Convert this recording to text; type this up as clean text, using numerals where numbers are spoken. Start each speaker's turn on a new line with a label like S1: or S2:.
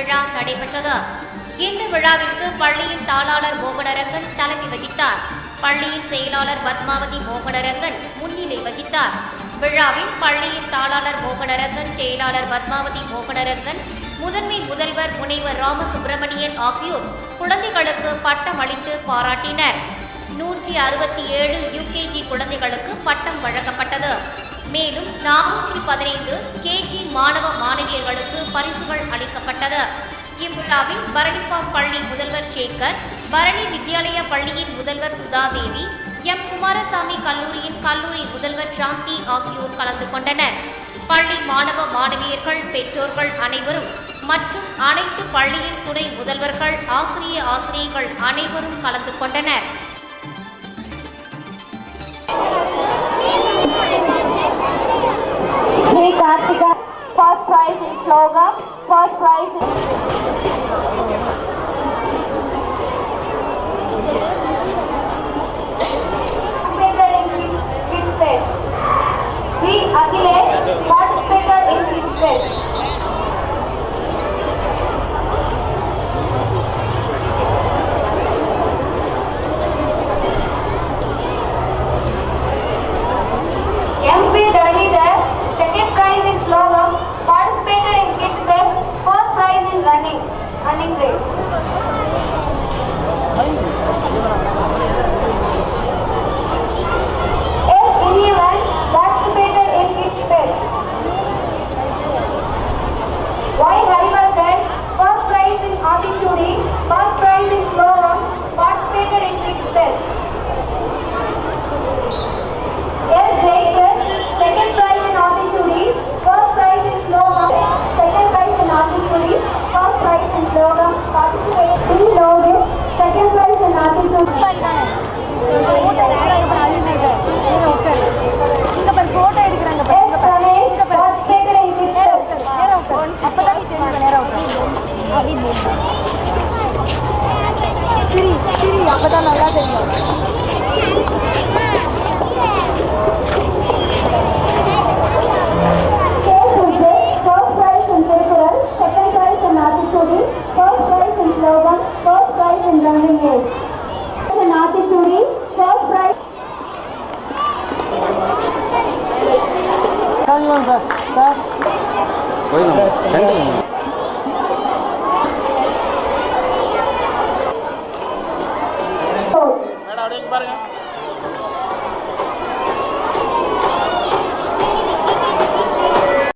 S1: விழா நடைபெற்றது. இந்த விழாவிற்கு பள்ளியின் தாளாளர் மோகனரங்கன் தலைமை வகித்தார். பள்ளியின் செயலாளர் பத்மாவதி மோகனரங்கன் முன்னிலை வகித்தார். விழாவில் பள்ளியின் தாளாளர் மோகனரங்கன், செயலாளர் பத்மாவதி மோகனரங்கன், முதன்மை முதல்வர் முனைவர் ராமசுப்பிரமணியன் ஆகியோர் குழந்தைகளுக்கு பட்டம் அளித்து பாராட்டினர். 167 யுகேஜி குழந்தைகளுக்கு பட்டம் வழங்கப்பட்டது. மேலும் 415 கேஜி மாணவ மாணவியர்களுக்கு பரிசுகள் அளிக்கப்பட்டது. இவ்விழாவில் பரணிப்பாக் பள்ளி முதல்வர் சேகர், பரணி வித்யாலயா பள்ளியின் முதல்வர் சுதாதேவி, எம் குமாரசாமி கல்லூரியின் கல்லூரி முதல்வர் சாந்தி ஆகியோர் கலந்து கொண்டனர். பள்ளி மாணவ மாணவியர்கள், பெற்றோர்கள் அனைவரும் மற்றும் அனைத்து பள்ளியின் துணை முதல்வர்கள், ஆசிரியர்கள் அனைவரும் கலந்து கொண்டனர்.
S2: Kartika, first prize in slogan, first prize in kids fest. We Akhilesh participated in kids fest. MP Dhanidhar, second prize in slogan, participated in kids fest, first prize in running race. S. Inivan participated in kids fest. Y. Harivardhan, first prize in Adishuri, first prize in slogan, participated in kids fest. S. Jacob, second prize in Adishuri, first prize in slogan, second prize in Adishuri, first prize in slogan, participated in Logan, second prize in Adishuri.
S3: அப்பதான் நல்லா தெரியும்.
S2: First prize in Tirupur, second prize in Adishuri, first prize in slogan, first prize in running race. In Adishuri, first prize.
S4: பாருங்க.